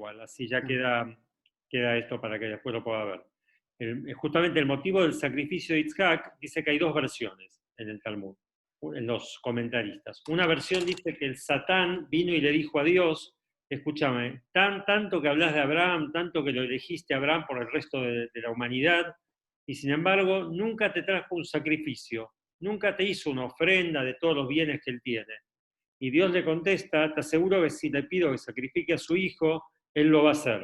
igual, así ya queda esto para que después lo pueda ver. Justamente el motivo del sacrificio de Yitzhak dice que hay dos versiones en el Talmud, en los comentaristas. Una versión dice que el Satán vino y le dijo a Dios: escúchame, tanto que hablas de Abraham, tanto que lo elegiste a Abraham por el resto de la humanidad, y sin embargo nunca te trajo un sacrificio, nunca te hizo una ofrenda de todos los bienes que él tiene. Y Dios le contesta: te aseguro que si le pido que sacrifique a su hijo, él lo va a hacer.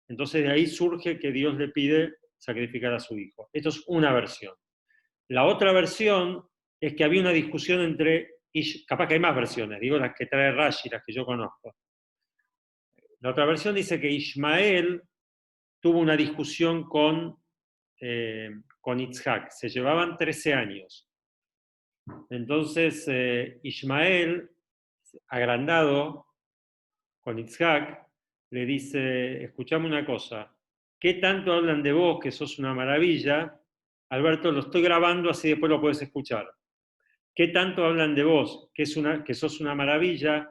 Entonces de ahí surge que Dios le pide sacrificar a su hijo. Esto es una versión. La otra versión es que había una discusión entre, capaz que hay más versiones, digo las que trae Rashi, las que yo conozco. La otra versión dice que Ismael tuvo una discusión con Yitzhak, se llevaban 13 años. Entonces Ismael, agrandado con Yitzhak, le dice: escuchame una cosa, ¿qué tanto hablan de vos que sos una maravilla? Alberto, lo estoy grabando así después lo puedes escuchar. ¿Qué tanto hablan de vos que sos una maravilla?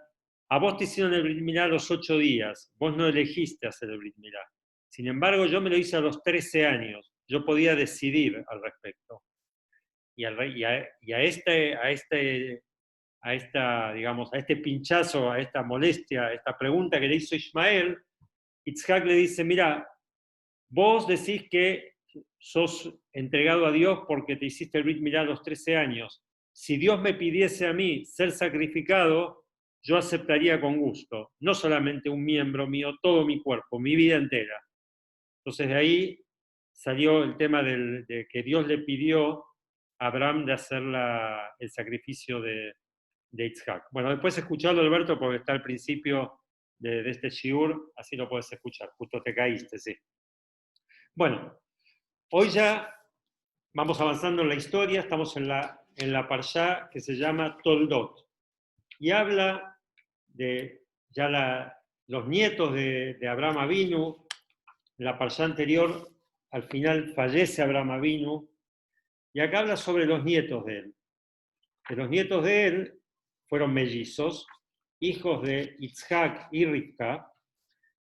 A vos te hicieron el Brit Milá a los 8 días, vos no elegiste hacer el Brit Milá. Sin embargo, yo me lo hice a los 13 años, yo podía decidir al respecto. Y a este pinchazo, a esta molestia, a esta pregunta que le hizo Ismael, Yitzhak le dice: mira, vos decís que sos entregado a Dios porque te hiciste el Brit Milá a los 13 años. Si Dios me pidiese a mí ser sacrificado, yo aceptaría con gusto, no solamente un miembro mío, todo mi cuerpo, mi vida entera. Entonces de ahí salió el tema de que Dios le pidió a Abraham de hacer el sacrificio de Yitzhak. Bueno, después escucharlo, Alberto, porque está al principio de este shiur, así lo puedes escuchar. Justo te caíste, sí. Bueno, hoy ya vamos avanzando en la historia, estamos en la parshá que se llama Toldot, y habla de ya los nietos de Abraham Avinu. En la parshá anterior, al final fallece Abraham Avinu, y acá habla sobre los nietos de él. Que los nietos de él fueron mellizos, hijos de Yitzhak y Rivka,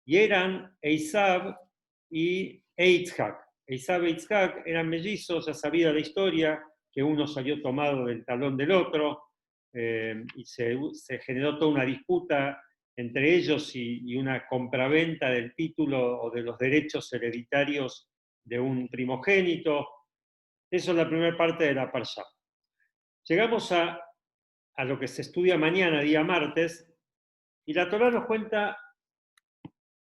y eran Eisab y Yitzhak. Eisab y Yitzhak eran mellizos, ya sabía la historia, que uno salió tomado del talón del otro, y se generó toda una disputa entre ellos y una compraventa del título o de los derechos hereditarios de un primogénito. Eso es la primera parte de la parshá. Llegamos a lo que se estudia mañana, día martes, y la Torá nos cuenta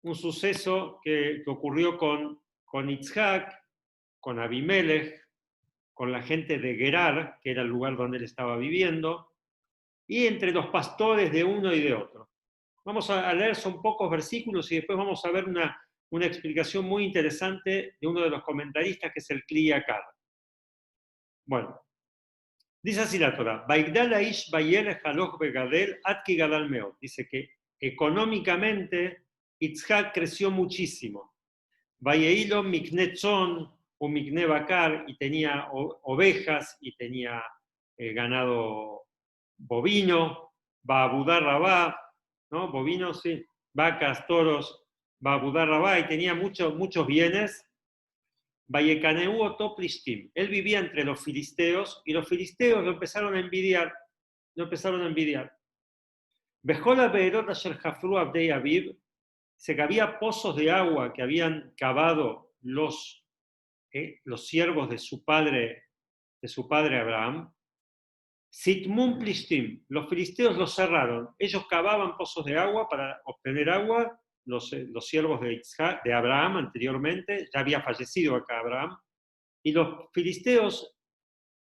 un suceso que ocurrió con Yitzhak, con Abimelech, con la gente de Gerar, que era el lugar donde él estaba viviendo, y entre los pastores de uno y de otro. Vamos a leer, son pocos versículos, y después vamos a ver una explicación muy interesante de uno de los comentaristas, que es el Kli Yakar. Bueno, dice así la Torá: dice que económicamente Yitzhak creció muchísimo. Vayeilo miknetzon o mikne bakar, y tenía ovejas y tenía ganado bovino, Babudá Rabá, ¿no? Bovinos, sí, vacas, toros, Babudá Rabá, y tenía muchos bienes. Vayekaneu oto plishtim. Él vivía entre los filisteos, y los filisteos lo empezaron a envidiar. Bejola Beerot Asher Jafru Abdei Aviv, se que había pozos de agua que habían cavado los siervos de su padre Abraham. Sitmun Plishtim, los filisteos los cerraron. Ellos cavaban pozos de agua para obtener agua. Los siervos de Abraham anteriormente, ya había fallecido acá Abraham, y los filisteos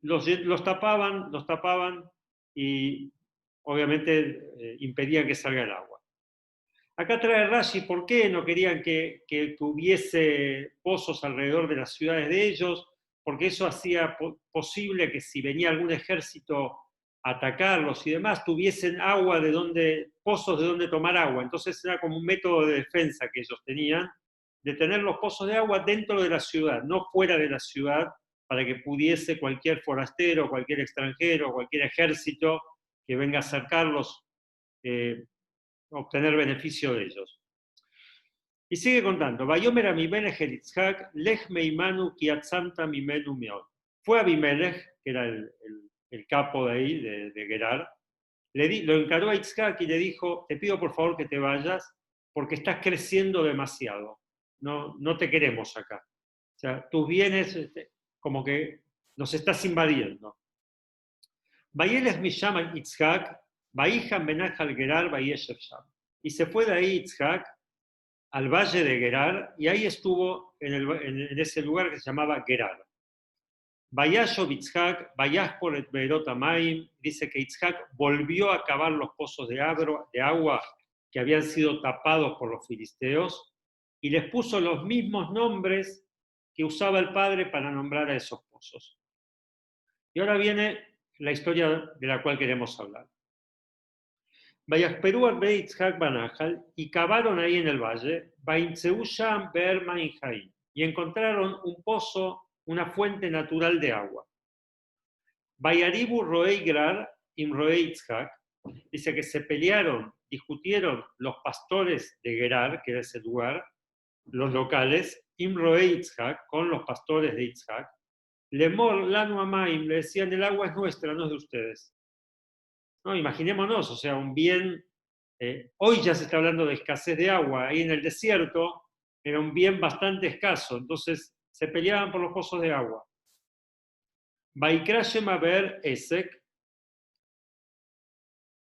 los tapaban y obviamente impedían que salga el agua. Acá trae Rashi por qué no querían que tuviese pozos alrededor de las ciudades de ellos, porque eso hacía posible que si venía algún ejército a atacarlos y demás, tuviesen pozos de donde tomar agua. Entonces era como un método de defensa que ellos tenían, de tener los pozos de agua dentro de la ciudad, no fuera de la ciudad, para que pudiese cualquier forastero, cualquier extranjero, cualquier ejército que venga a acercarlos, obtener beneficio de ellos. Y sigue contando, Vayomer Abimelech el Itzhak, Lech meimanu kiatzanta mimenu meot. Fue Abimelech, que era el capo de ahí, de Gerar, lo encaró a Itzhak y le dijo, te pido por favor que te vayas porque estás creciendo demasiado, no te queremos acá. O sea, tus bienes como que nos estás invadiendo. Vayeles Misham Itzhak, Vaijan Benach al Gerar, Vayeshev Sham. Y se fue de ahí Itzhak al valle de Gerar y ahí estuvo en ese lugar que se llamaba Gerar. Vayashov Itzhak, Vayaspor et Beerot Amaim, dice que Itzhak volvió a cavar los pozos de agua que habían sido tapados por los filisteos y les puso los mismos nombres que usaba el padre para nombrar a esos pozos. Y ahora viene la historia de la cual queremos hablar. Vayasperú Arbe Itzhak Banajal y cavaron ahí en el valle, Bainzeusham Beerma Injaim, y encontraron un pozo, una fuente natural de agua. Vayaribu Roei Grar im Roei Itzhak, dice que se pelearon, discutieron los pastores de Gerar, que era ese lugar, los locales, im Roei Itzhak, con los pastores de Itzhak. Lemor Lanu Amaim, le decían, el agua es nuestra, no es de ustedes. No, imaginémonos, o sea, un bien, hoy ya se está hablando de escasez de agua, ahí en el desierto era un bien bastante escaso, entonces se peleaban por los pozos de agua. Vaikrashem Haber Esek,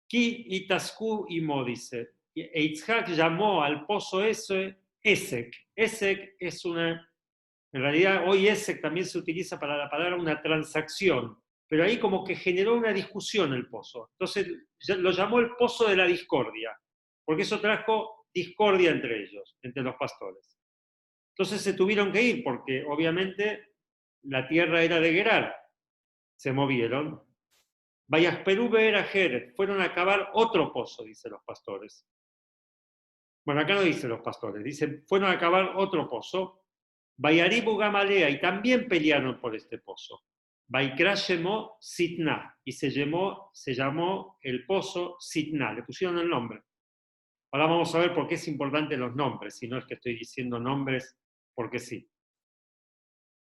Ki Itasku Imo, dice. E Itzhak llamó al pozo ese Esek. Esek es una, en realidad hoy Esek también se utiliza para la palabra una transacción, pero ahí como que generó una discusión el pozo. Entonces lo llamó el pozo de la discordia, porque eso trajo discordia entre ellos, entre los pastores. Entonces se tuvieron que ir, porque obviamente la tierra era de Gerar. Se movieron. Vayasperú Beera Jeret, fueron a cavar otro pozo, dicen los pastores. Bueno, acá no dice los pastores, dicen, fueron a cavar otro pozo. Vayaribu Gamalea, y también pelearon por este pozo. Vaikra llamó Sitna, y se llamó el pozo Sitna, le pusieron el nombre. Ahora vamos a ver por qué es importante los nombres, si no es que estoy diciendo nombres porque sí.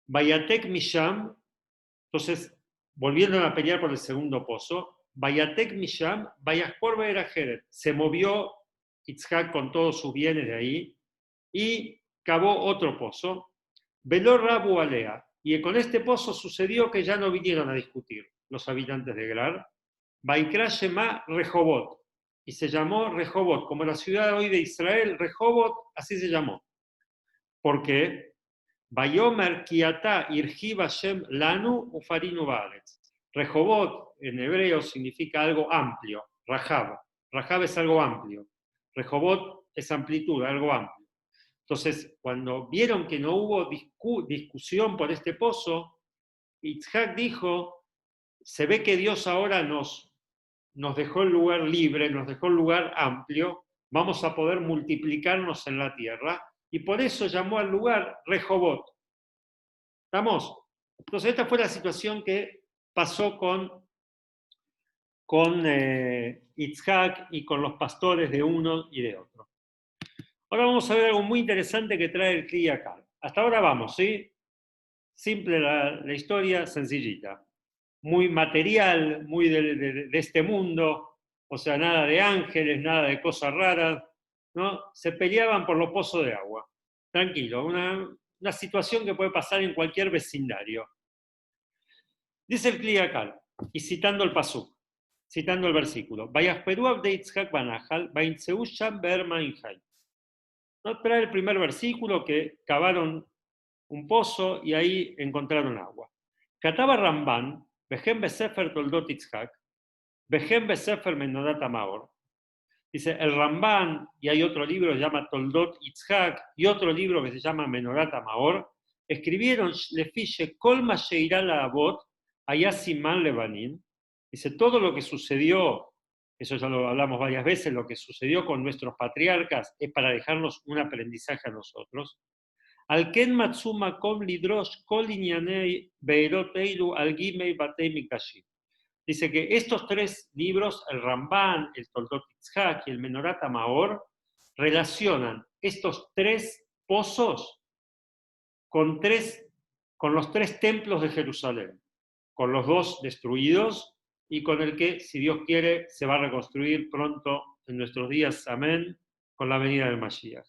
Vayatek Misham, entonces volvieron a pelear por el segundo pozo. Vayatek Misham, Vayaspor Beerajeret, se movió Itzhak con todos sus bienes de ahí y cavó otro pozo. Veló Rabu Alea, y con este pozo sucedió que ya no vinieron a discutir los habitantes de Gerar. Vaikra Shema Rehobot, y se llamó Rehobot, como la ciudad hoy de Israel, Rehobot, así se llamó. ¿Por qué? Vayomer Kiata Irjiv Hashem Lanu Ufarinu Baaretz. Rehobot en hebreo significa algo amplio, Rahab. Rahab es algo amplio. Rehobot es amplitud, algo amplio. Entonces, cuando vieron que no hubo discusión por este pozo, Itzhak dijo, se ve que Dios ahora nos dejó el lugar libre, nos dejó el lugar amplio, vamos a poder multiplicarnos en la tierra, y por eso llamó al lugar Rehobot. ¿Estamos? Entonces, esta fue la situación que pasó con Itzhak y con los pastores de uno y de otro. Ahora vamos a ver algo muy interesante que trae el Kli Yakar. Hasta ahora vamos, ¿sí? Simple la historia, sencillita. Muy material, muy de este mundo, o sea, nada de ángeles, nada de cosas raras, ¿no? Se peleaban por los pozos de agua. Tranquilo, una situación que puede pasar en cualquier vecindario. Dice el Kli Yakar, y citando el pasuk, citando el versículo, Vayasperú de Itzhak Banajal, Vainzeusham Beerma Injai. ¿No? Trae el primer versículo que cavaron un pozo y ahí encontraron agua. Kataba Ramban, Behem Besefer Toldot Itzhak, Behem Besefer Menodat Amaor. Dice, el Ramban, y hay otro libro que se llama Toldot Itzhak, y otro libro que se llama Menodat Amaor, escribieron Lefiche Kolma Sheirala Abot, Ayasiman Lebanin. Dice, todo lo que sucedió, eso ya lo hablamos varias veces, lo que sucedió con nuestros patriarcas es para dejarnos un aprendizaje a nosotros. Alken Matsuma Kom Lidrosh Kol Inyanei Beirot Eilu Algimei Batei Mikashim. Dice que estos tres libros, el Ramban, el Toldot Itzhak y el Menorat Amaor, relacionan estos 3 pozos con los 3 templos de Jerusalén, con los 2 destruidos y con el que, si Dios quiere, se va a reconstruir pronto en nuestros días, amén, con la venida del Mashiach.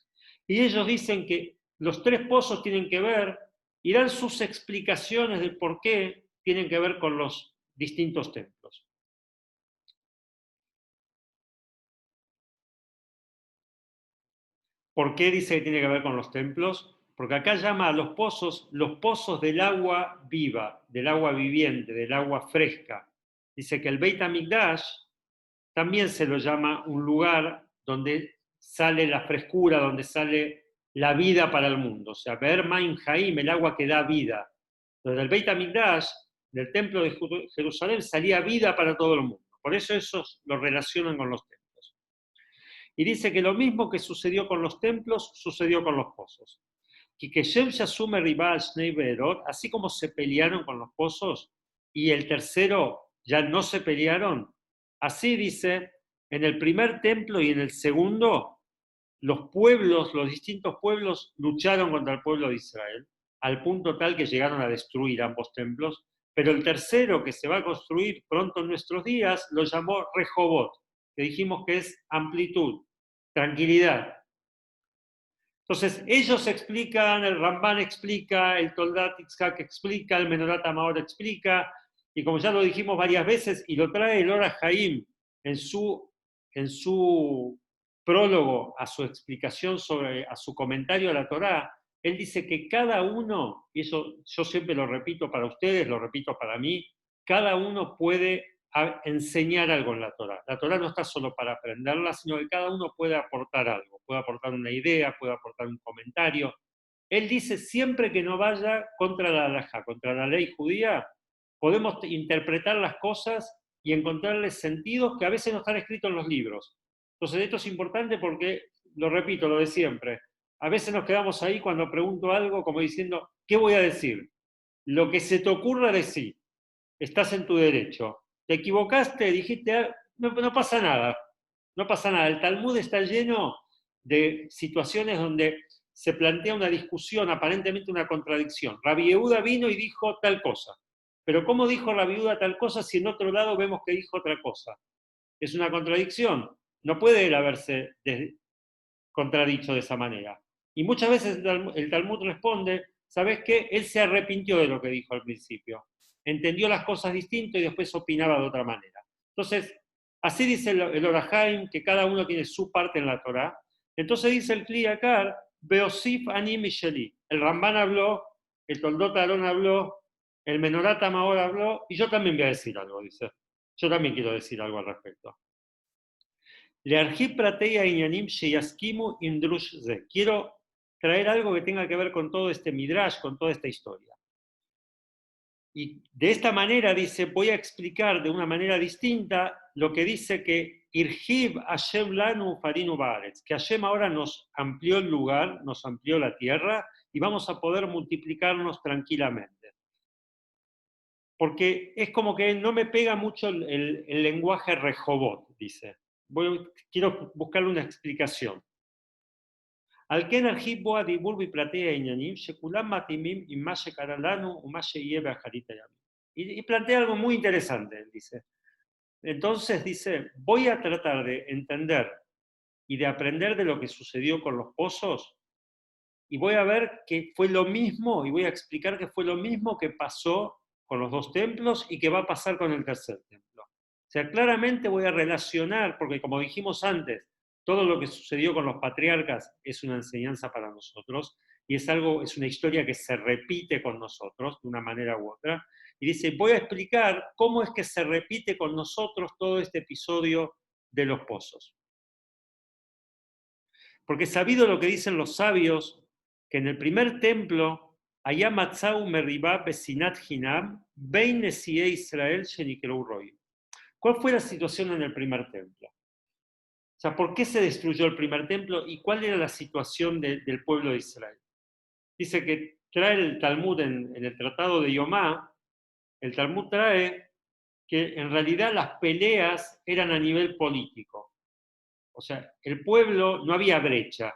Y ellos dicen que los 3 pozos tienen que ver y dan sus explicaciones de por qué tienen que ver con los distintos templos. ¿Por qué dice que tiene que ver con los templos? Porque acá llama a los pozos del agua viva, del agua viviente, del agua fresca. Dice que el Beit HaMikdash también se lo llama un lugar donde sale la frescura, donde sale la vida para el mundo. O sea, Be'er Maim Haim, el agua que da vida. Desde el Beit HaMikdash, del templo de Jerusalén, salía vida para todo el mundo. Por eso esos lo relacionan con los templos. Y dice que lo mismo que sucedió con los templos, sucedió con los pozos. Y que Shem Yasume Ribal Shnei Beerot, así como se pelearon con los pozos, y el tercero ya no se pelearon, así dice, en el primer templo y en el segundo, los pueblos, los distintos pueblos lucharon contra el pueblo de Israel, al punto tal que llegaron a destruir ambos templos, pero el tercero que se va a construir pronto en nuestros días lo llamó Rehobot, que dijimos que es amplitud, tranquilidad. Entonces, ellos explican, el Ramban explica, el Toldat Itzhak explica, el Menorat Amaor explica, y como ya lo dijimos varias veces, y lo trae el Ora Haim en su prólogo a su explicación a su comentario a la Torá, él dice que cada uno, y eso yo siempre lo repito para ustedes, lo repito para mí, cada uno puede enseñar algo en la Torá. La Torá no está solo para aprenderla, sino que cada uno puede aportar algo, puede aportar una idea, puede aportar un comentario. Él dice siempre que no vaya contra la halajá, contra la ley judía, podemos interpretar las cosas y encontrarles sentidos que a veces no están escritos en los libros. Entonces esto es importante porque, lo repito, lo de siempre, a veces nos quedamos ahí cuando pregunto algo como diciendo, ¿qué voy a decir? Lo que se te ocurra decir, estás en tu derecho. Te equivocaste, dijiste, no pasa nada, no pasa nada. El Talmud está lleno de situaciones donde se plantea una discusión, aparentemente una contradicción. Rabbi Yehuda vino y dijo tal cosa. Pero ¿cómo dijo Rabbi Yehuda tal cosa si en otro lado vemos que dijo otra cosa? Es una contradicción. No puede él haberse contradicho de esa manera. Y muchas veces el Talmud responde, ¿sabes qué? Él se arrepintió de lo que dijo al principio. Entendió las cosas distinto y después opinaba de otra manera. Entonces, así dice el Ora Haim, que cada uno tiene su parte en la Torá. Entonces dice el Kli Yakar, Beosif Ani Misheli. El Ramban habló, el Toldot Aarón habló, el Menorat Amaor habló, y yo también voy a decir algo, dice. Yo también quiero decir algo al respecto. Quiero traer algo que tenga que ver con todo este midrash, con toda esta historia. Y de esta manera dice, voy a explicar de una manera distinta lo que dice que Irhib Hashem lanu farinu baaretz, que Hashem ahora nos amplió el lugar, nos amplió la tierra y vamos a poder multiplicarnos tranquilamente. Porque es como que no me pega mucho el lenguaje Rehobot, dice. Quiero buscarle una explicación. Al que Arjib Boa Dibur Platea Iñanim, Shekulam Matimim y Mashe Karalanu, Umashe Yebe Ajarita Yami. Y plantea algo muy interesante, dice. Entonces dice, voy a tratar de entender y de aprender de lo que sucedió con los pozos, y voy a ver que fue lo mismo, y voy a explicar que fue lo mismo que pasó con los 2 templos y que va a pasar con el tercer templo. O sea, claramente voy a relacionar, porque como dijimos antes, todo lo que sucedió con los patriarcas es una enseñanza para nosotros, y es una historia que se repite con nosotros de una manera u otra. Y dice, voy a explicar cómo es que se repite con nosotros todo este episodio de los pozos. Porque sabido lo que dicen los sabios, que en el primer templo, allá Matzau Meribá Besinat Hinam, Bein Nesié Israel Shenikrou Roy. ¿Cuál fue la situación en el primer templo? O sea, ¿por qué se destruyó el primer templo y cuál era la situación del pueblo de Israel? Dice que trae el Talmud en el Tratado de Yomá, el Talmud trae que en realidad las peleas eran a nivel político. O sea, el pueblo, no había brecha,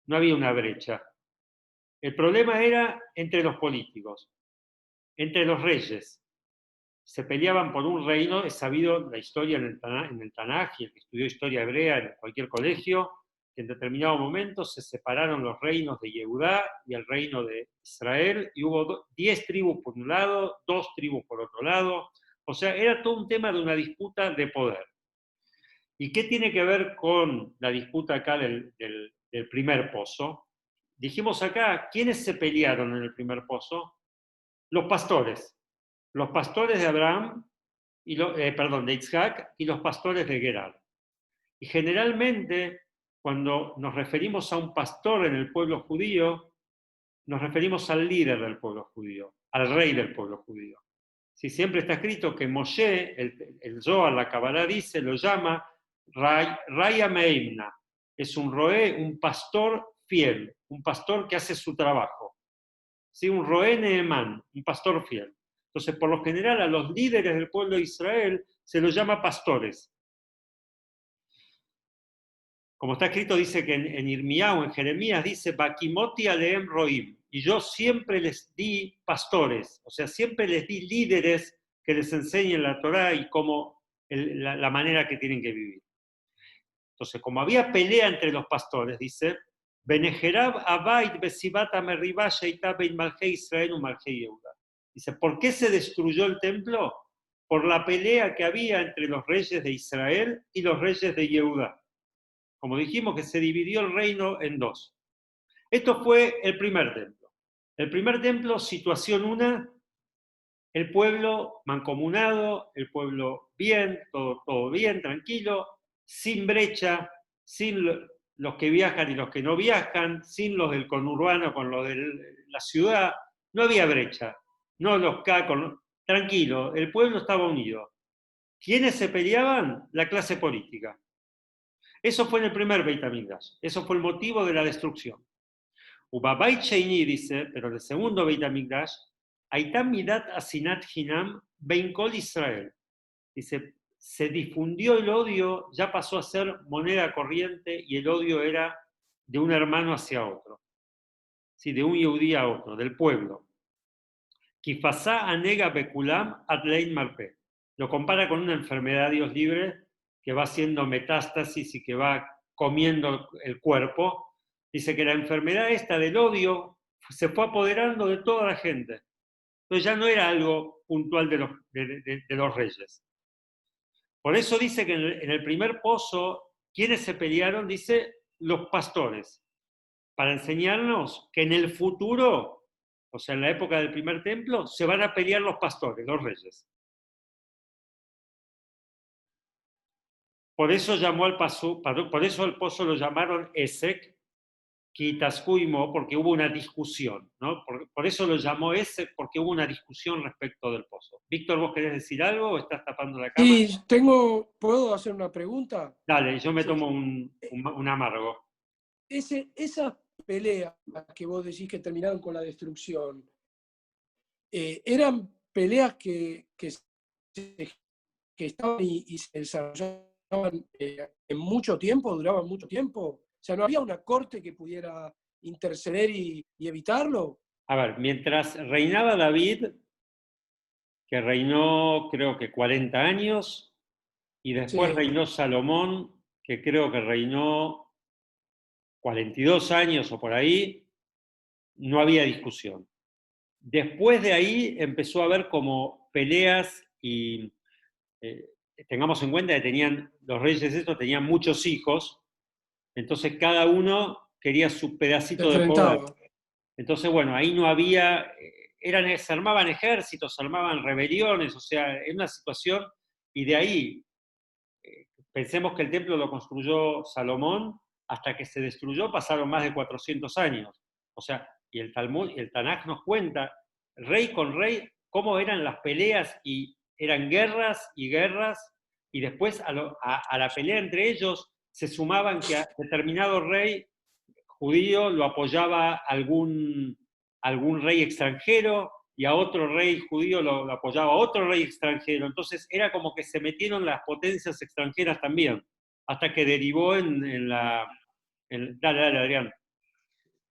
no había una brecha. El problema era entre los políticos, entre los reyes. Se peleaban por un reino, es sabido la historia en el Tanaj, y el que estudió historia hebrea en cualquier colegio, que en determinado momento se separaron los reinos de Yehudá y el reino de Israel, y hubo 10 tribus por un lado, 2 tribus por otro lado. O sea, era todo un tema de una disputa de poder. ¿Y qué tiene que ver con la disputa acá del primer pozo? Dijimos acá, ¿quiénes se pelearon en el primer pozo? Los pastores. Los pastores de Abraham, de Isaac, y los pastores de Gerar. Y generalmente, cuando nos referimos a un pastor en el pueblo judío, nos referimos al líder del pueblo judío, al rey del pueblo judío. Si siempre está escrito que Moshe, el Zohar, la Kabbalah dice, lo llama Raya Meimna, es un roé, un pastor fiel, un pastor que hace su trabajo. ¿Sí? Un roé Neemán, un pastor fiel. Entonces, por lo general, a los líderes del pueblo de Israel se los llama pastores. Como está escrito, dice que en Irmiá o en Jeremías dice, Bakimoti aleem roim. Y yo siempre les di pastores, o sea, siempre les di líderes que les enseñen la Torá y cómo la manera que tienen que vivir. Entonces, como había pelea entre los pastores, dice, Benejerab Abait Besibata Meribá Sheitá Bein Malhei Israel u Malhei Yehuda. Dice, ¿por qué se destruyó el templo? Por la pelea que había entre los reyes de Israel y los reyes de Yehudá. Como dijimos, que se dividió el reino en dos. Esto fue el primer templo. El primer templo, situación 1, el pueblo mancomunado, el pueblo bien, todo bien, tranquilo, sin brecha, sin los que viajan y los que no viajan, sin los del conurbano con los de la ciudad, no había brecha, no los cacos, tranquilo, el pueblo estaba unido. ¿Quiénes se peleaban? La clase política. Eso fue en el primer Beit HaMikdash, eso fue el motivo de la destrucción. Ubabait Sheini dice, pero en el segundo Beit HaMikdash, Aitam Midat Asinat Hinam Ben Kol Israel. Dice, se difundió el odio, ya pasó a ser moneda corriente y el odio era de un hermano hacia otro. ¿Sí? De un yehudí a otro, del pueblo. Kifasá anega bekulam atlein marpe. Lo compara con una enfermedad, Dios libre, que va haciendo metástasis y que va comiendo el cuerpo. Dice que la enfermedad esta del odio se fue apoderando de toda la gente. Entonces ya no era algo puntual de los reyes. Por eso dice que en el primer pozo, ¿quiénes se pelearon? Dice los pastores, para enseñarnos que en el futuro, o sea, en la época del primer templo, se van a pelear los pastores, los reyes. Por eso llamó al paso, por eso el pozo lo llamaron Esek, Kitaskuimo, porque hubo una discusión, ¿no? Por eso lo llamó Esek, porque hubo una discusión respecto del pozo. Víctor, ¿vos querés decir algo o estás tapando la cámara? Sí, ¿puedo hacer una pregunta? Dale, yo me Sí. tomo un amargo. Esas peleas que vos decís que terminaron con la destrucción, ¿eran peleas que estaban y se desarrollaban en mucho tiempo, duraban mucho tiempo? O sea, ¿no había una corte que pudiera interceder y evitarlo? A ver, mientras reinaba David, que reinó creo que 40 años, y después Sí, reinó Salomón, que creo que reinó 42 años o por ahí, no había discusión. Después de ahí empezó a haber como peleas y tengamos en cuenta que los reyes estos tenían muchos hijos, entonces cada uno quería su se pedacito de poder. enfrentaba. Entonces, bueno, ahí no había, se armaban ejércitos, se armaban rebeliones, o sea, en una situación, y de ahí, pensemos que el templo lo construyó Salomón, hasta que se destruyó pasaron más de 400 años. O sea, y el Talmud, el Tanaj nos cuenta, rey con rey, cómo eran las peleas, y eran guerras y guerras, y después a la pelea entre ellos se sumaban que a determinado rey judío lo apoyaba algún rey extranjero, y a otro rey judío lo apoyaba otro rey extranjero. Entonces era como que se metieron las potencias extranjeras también. hasta que derivó dale, dale, Adrián.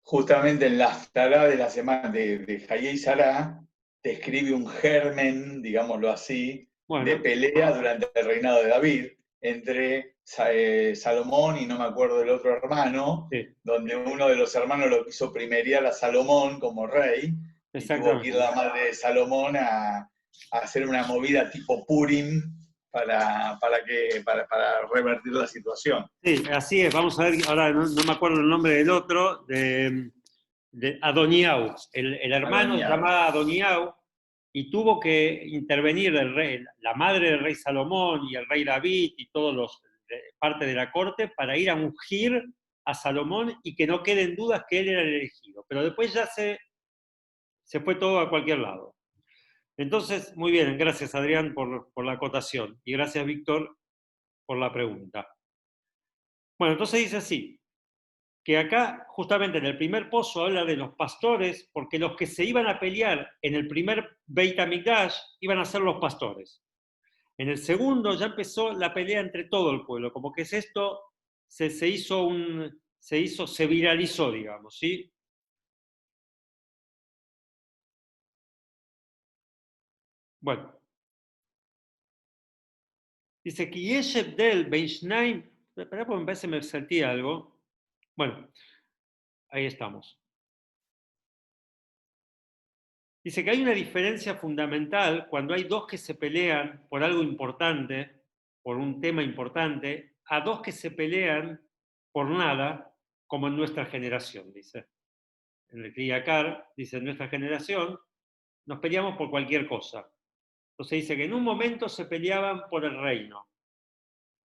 Justamente en la Haftará de la semana de Hayei Sará, describe un germen, digámoslo así, Bueno, de pelea durante el reinado de David entre Salomón y no me acuerdo del otro hermano, sí, donde uno de los hermanos lo quiso primeriar a Salomón como rey, y tuvo que ir exactamente. la madre de Salomón a hacer una movida tipo Purim para revertir la situación. Sí, así es. Vamos a ver, ahora no me acuerdo el nombre del otro, de Adoniau. El hermano se Adoniau. llamaba Adoniau y tuvo que intervenir el rey, la madre del rey Salomón y el rey David y todos los parte de la corte para ir a ungir a Salomón y que no queden dudas que él era el elegido. Pero después ya se fue todo a cualquier lado. Entonces, muy bien, gracias Adrián por la acotación y gracias Víctor por la pregunta. Bueno, entonces dice así, que acá justamente en el primer pozo habla de los pastores, porque los que se iban a pelear en el primer Beit HaMikdash iban a ser los pastores. En el segundo ya empezó la pelea entre todo el pueblo, como que es esto, se viralizó, digamos, ¿sí? Bueno, dice que Yeshev del Beishnaim, espera porque me parece que me salté algo. Bueno, ahí estamos. Dice que hay una diferencia fundamental cuando hay dos que se pelean por algo importante, por un tema importante, a dos que se pelean por nada, como en nuestra generación, dice. En el Kriyakar, dice, en nuestra generación nos peleamos por cualquier cosa. Entonces dice que en un momento se peleaban por el reino.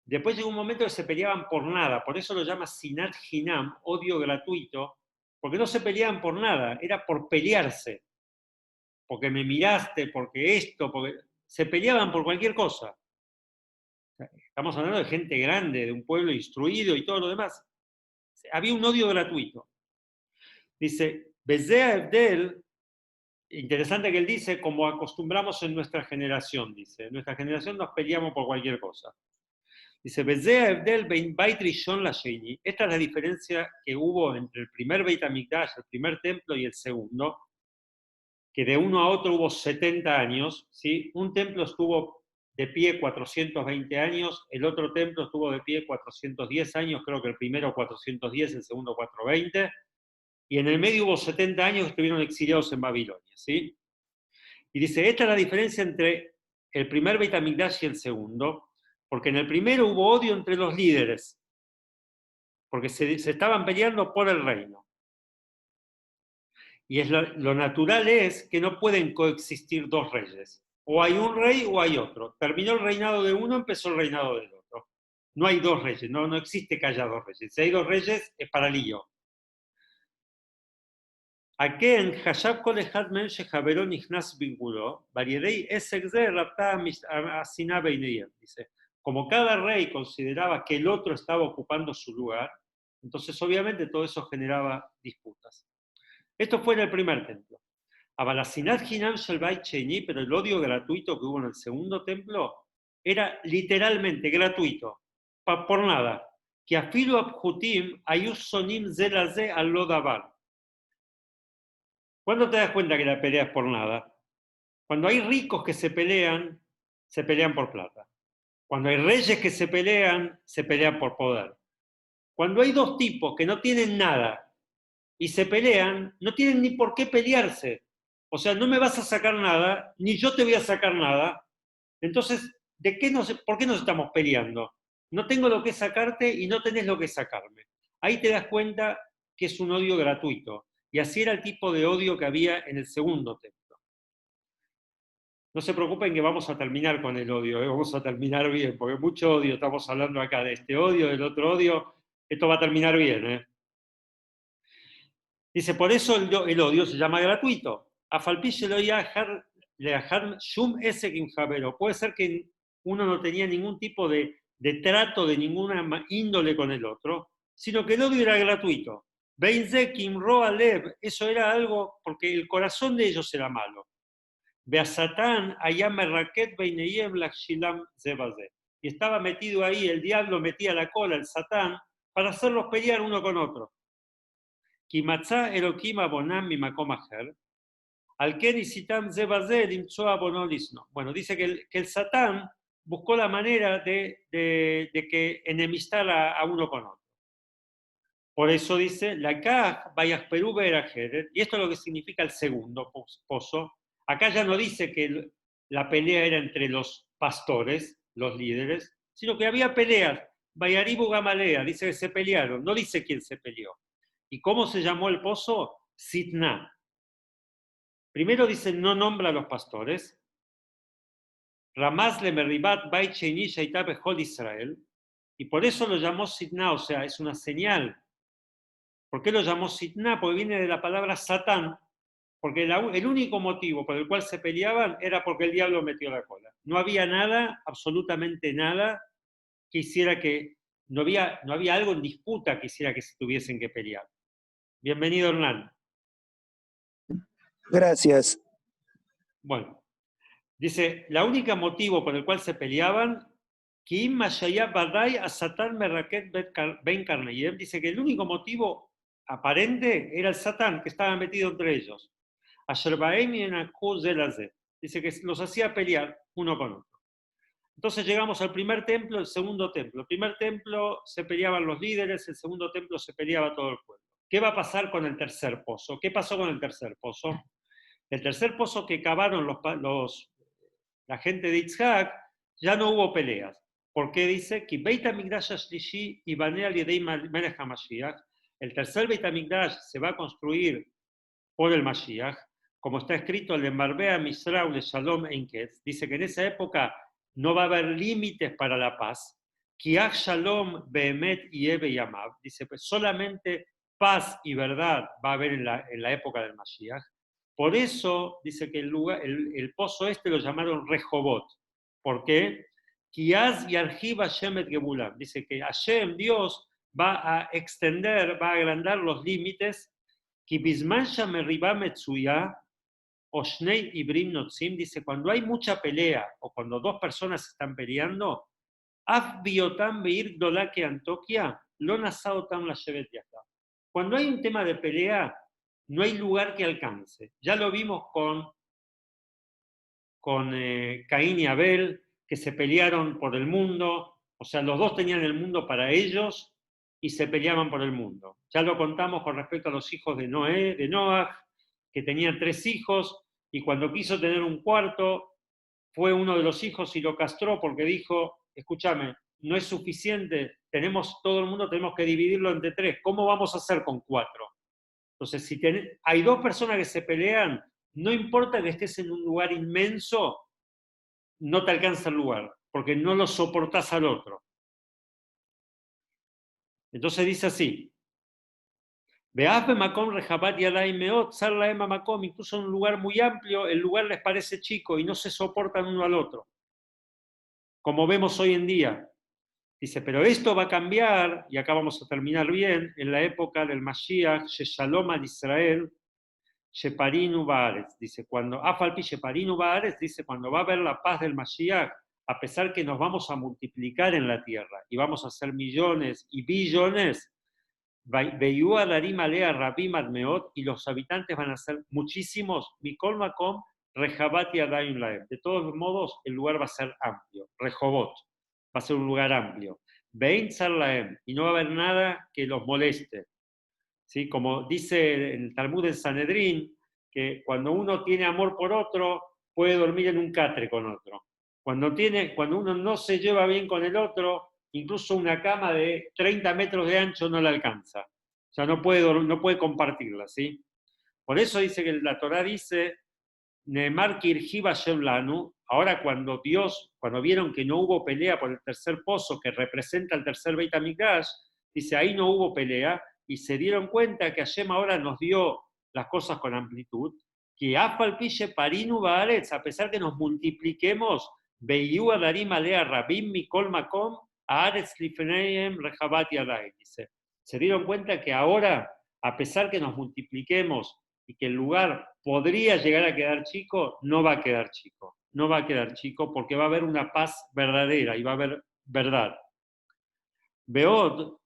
Después llegó un momento que se peleaban por nada, por eso lo llama Sinat Hinam, odio gratuito, porque no se peleaban por nada, era por pelearse. Porque me miraste, porque esto, porque se peleaban por cualquier cosa. Estamos hablando de gente grande, de un pueblo instruido y todo lo demás. Había un odio gratuito. Dice, Bezea Evdel, interesante que él dice, como acostumbramos en nuestra generación, dice, en nuestra generación nos peleamos por cualquier cosa. Dice, Bezea Evdel bein Beit Rishon la Sheini. Esta es la diferencia que hubo entre el primer Beit HaMikdash, el primer templo, y el segundo, que de uno a otro hubo 70 años, ¿sí? Un templo estuvo de pie 420 años, el otro templo estuvo de pie 410 años, creo que el primero 410, el segundo 420, y en el medio hubo 70 años que estuvieron exiliados en Babilonia, ¿sí? Y dice, esta es la diferencia entre el primer Beit HaMikdash y el segundo, porque en el primero hubo odio entre los líderes, porque se estaban peleando por el reino. Y lo natural es que no pueden coexistir dos reyes. O hay un rey o hay otro. Terminó el reinado de uno, empezó el reinado del otro. No hay dos reyes, no existe que haya dos reyes. Si hay dos reyes, es para lío. Aquel Hashab Kol Echad Men Shehaveró Nichnas Vinculó, Variedei Esegze Rapta Asina Beineyem. Dice, como cada rey consideraba que el otro estaba ocupando su lugar, entonces obviamente todo eso generaba disputas. Esto fue en el primer templo. Abalasinat Hinam Shelbait Cheini, pero el odio gratuito que hubo en el segundo templo era literalmente gratuito, por nada. Que afilu abjutim ayus sonim zelaze al lodabar. ¿Cuándo te das cuenta que la pelea es por nada? Cuando hay ricos que se pelean por plata. Cuando hay reyes que se pelean por poder. Cuando hay dos tipos que no tienen nada y se pelean, no tienen ni por qué pelearse. O sea, no me vas a sacar nada, ni yo te voy a sacar nada. Entonces, ¿por qué nos estamos peleando? No tengo lo que sacarte y no tenés lo que sacarme. Ahí te das cuenta que es un odio gratuito. Y así era el tipo de odio que había en el segundo templo. No se preocupen que vamos a terminar con el odio, vamos a terminar bien, porque mucho odio, estamos hablando acá de este odio, del otro odio, esto va a terminar bien. Dice, por eso el odio se llama gratuito. Puede ser que uno no tenía ningún tipo de trato de ninguna índole con el otro, sino que el odio era gratuito. Eso era algo porque el corazón de ellos era malo. y estaba metido ahí, el diablo metía la cola, el Satán, para hacerlos pelear uno con otro. Kimatzá Elohim abonam mi makom acher, al ken isitam ze baze limtzoa abono lisno. Bueno, dice que el Satán buscó la manera de que enemistara a uno con otro. Por eso dice, la kaj vayas Perú verajeret, y esto es lo que significa el segundo pozo. Acá ya no dice que la pelea era entre los pastores, los líderes, sino que había peleas. Vayaribu Gamalea, dice que se pelearon, no dice quién se peleó. ¿Y cómo se llamó el pozo? Sitná. Primero dice, no nombra a los pastores. Ramaz le Merribat Bait Sheini Shaitab Echol Israel. Y por eso lo llamó Sitná, o sea, es una señal. ¿Por qué lo llamó Sitná? Porque viene de la palabra Satán. Porque el único motivo por el cual se peleaban era porque el diablo metió la cola. No había nada, absolutamente nada, que hiciera que. No había algo en disputa que hiciera que se tuviesen que pelear. Bienvenido, Hernán. Gracias. Bueno, dice, la única motivo por el cual se peleaban, dice que el único motivo aparente era el Satán que estaba metido entre ellos. Dice que los hacía pelear uno con otro. Entonces llegamos al primer templo, el segundo templo. El primer templo se peleaban los líderes, el segundo templo se peleaba todo el pueblo. ¿Qué va a pasar con el tercer pozo? ¿Qué pasó con el tercer pozo? El tercer pozo que cavaron la gente de Yitzhak, ya no hubo peleas. ¿Por qué dice? Que Beit HaMikdash Ashlishi Ibanea Liedei Melech HaMashiach, el tercer Beit HaMikdash se va a construir por el Mashiach, como está escrito el de Marbea Misrau le Shalom Enketz, dice que en esa época no va a haber límites para la paz. Kiach Shalom Behemet Yebe Yamav, dice pues solamente paz y verdad va a haber en la época del Mashiach. Por eso dice que el pozo este lo llamaron Rehobot. ¿Por qué? Kiaz Yarjiv Hashem et Gebulam. Dice que Hashem, Dios, va a extender, va a agrandar los límites. Kibizmansha Merriba Metsuya, Oshnei Ibrim Notzim, dice, cuando hay mucha pelea o cuando dos personas están peleando, Af Biotam Beir Dolake Antokia, lo Nasaotam la Shevet Yata. Cuando hay un tema de pelea, no hay lugar que alcance. Ya lo vimos con Caín y Abel, que se pelearon por el mundo, o sea, los dos tenían el mundo para ellos y se peleaban por el mundo. Ya lo contamos con respecto a los hijos de Noah, que tenían 3 hijos, y cuando quiso tener un cuarto, fue uno de los hijos y lo castró porque dijo, escúchame, no es suficiente, todo el mundo tenemos que dividirlo entre 3, ¿cómo vamos a hacer con 4? Entonces, si hay 2 personas que se pelean, no importa que estés en un lugar inmenso, no te alcanza el lugar, porque no lo soportás al otro. Entonces dice así, incluso en un lugar muy amplio, el lugar les parece chico y no se soportan uno al otro, como vemos hoy en día. Dice, pero esto va a cambiar, y acá vamos a terminar bien, en la época del Mashiach, Shalom al Israel, Sheparinu Baaretz. Dice, cuando Afalpi Sheparinu Baaretz, dice, cuando va a haber la paz del Mashiach, a pesar que nos vamos a multiplicar en la tierra y vamos a ser millones y billones, Beyua Darim Alea Rabim Admeot, y los habitantes van a ser muchísimos, Mikol Makom, Rehabati Adayim Laem. De todos modos, el lugar va a ser amplio, Rehobot. Va a ser un lugar amplio. Bein Tzar y no va a haber nada que los moleste. ¿Sí? Como dice el Talmud en Sanedrín, que cuando uno tiene amor por otro, puede dormir en un catre con otro. Cuando uno no se lleva bien con el otro, incluso una cama de 30 metros de ancho no la alcanza. O sea, no puede compartirla, ¿sí? Por eso dice que la Torá dice, Neemar Kirjiva Lanu. Ahora cuando vieron que no hubo pelea por el tercer pozo, que representa el tercer Beit HaMikdash, dice, ahí no hubo pelea, y se dieron cuenta que Hashem ahora nos dio las cosas con amplitud, que Afal Pishe Parinu Baaretz, a pesar que nos multipliquemos, Beyu Adarim Alea Rabim Mikol Makom, Aaretz Lifneim Rehabat Yadai, dice. Se dieron cuenta que ahora, a pesar que nos multipliquemos y que el lugar podría llegar a quedar chico, no va a quedar chico. No va a quedar chico porque va a haber una paz verdadera y va a haber verdad. Veod,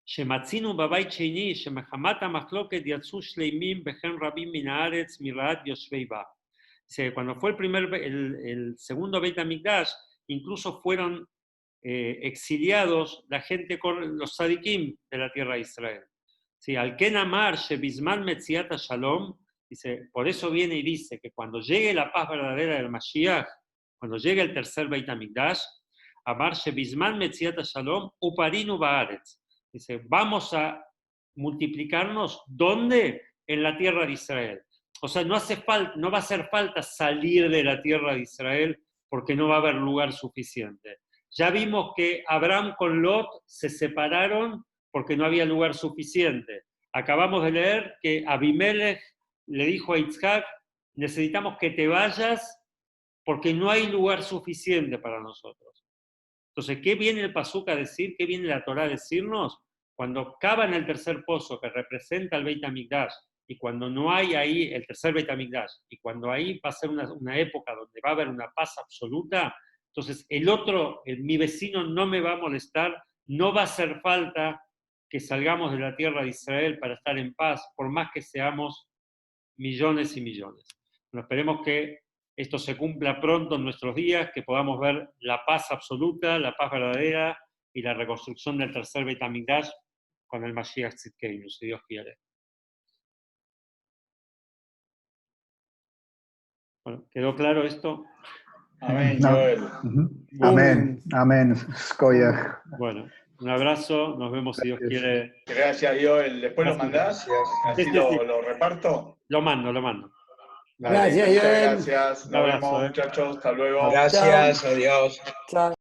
shematzinu babait sheini, shemechamat hamachloket yatzu shleimim bechen rabim min haaretz miraat yoshvei ba. Cuando fue el segundo Beit HaMikdash, incluso fueron exiliados la gente con los tzadikim de la tierra de Israel. Sí, al Ken Amar shebizman metziat shalom, dice, por eso viene y dice que cuando llegue la paz verdadera del Mashiach, cuando llegue el tercer Beit HaMikdash, Amar shebizman metziat shalom uparinu baaretz, dice, vamos a multiplicarnos, ¿dónde? En la tierra de Israel. O sea, no va a hacer falta salir de la tierra de Israel porque no va a haber lugar suficiente. Ya vimos que Abraham con Lot se separaron porque no había lugar suficiente. Acabamos de leer que Abimelech le dijo a Yitzhak, necesitamos que te vayas porque no hay lugar suficiente para nosotros. Entonces, ¿qué viene el Pasuk a decir? ¿Qué viene la Torá a decirnos? Cuando cavan el tercer pozo que representa el Beit HaMikdash, y cuando no hay ahí el tercer Beit HaMikdash, y cuando ahí va a ser una época donde va a haber una paz absoluta, entonces mi vecino no me va a molestar, no va a hacer falta que salgamos de la tierra de Israel para estar en paz, por más que seamos millones y millones. Bueno, esperemos que esto se cumpla pronto en nuestros días, que podamos ver la paz absoluta, la paz verdadera y la reconstrucción del tercer Beit HaMikdash con el Mashiach Tzidkeinu, si Dios quiere. Bueno, ¿quedó claro esto? Amén, Joel. Amén, amén. Skoyach. Bueno, un abrazo, nos vemos si Dios quiere. Gracias, Joel. ¿Después lo mandás? Así lo reparto. Lo mando. Dale, Gracias, muchas Joel. gracias. Nos Un abrazo, vemos, muchachos. Hasta luego. Gracias, adiós. Chao.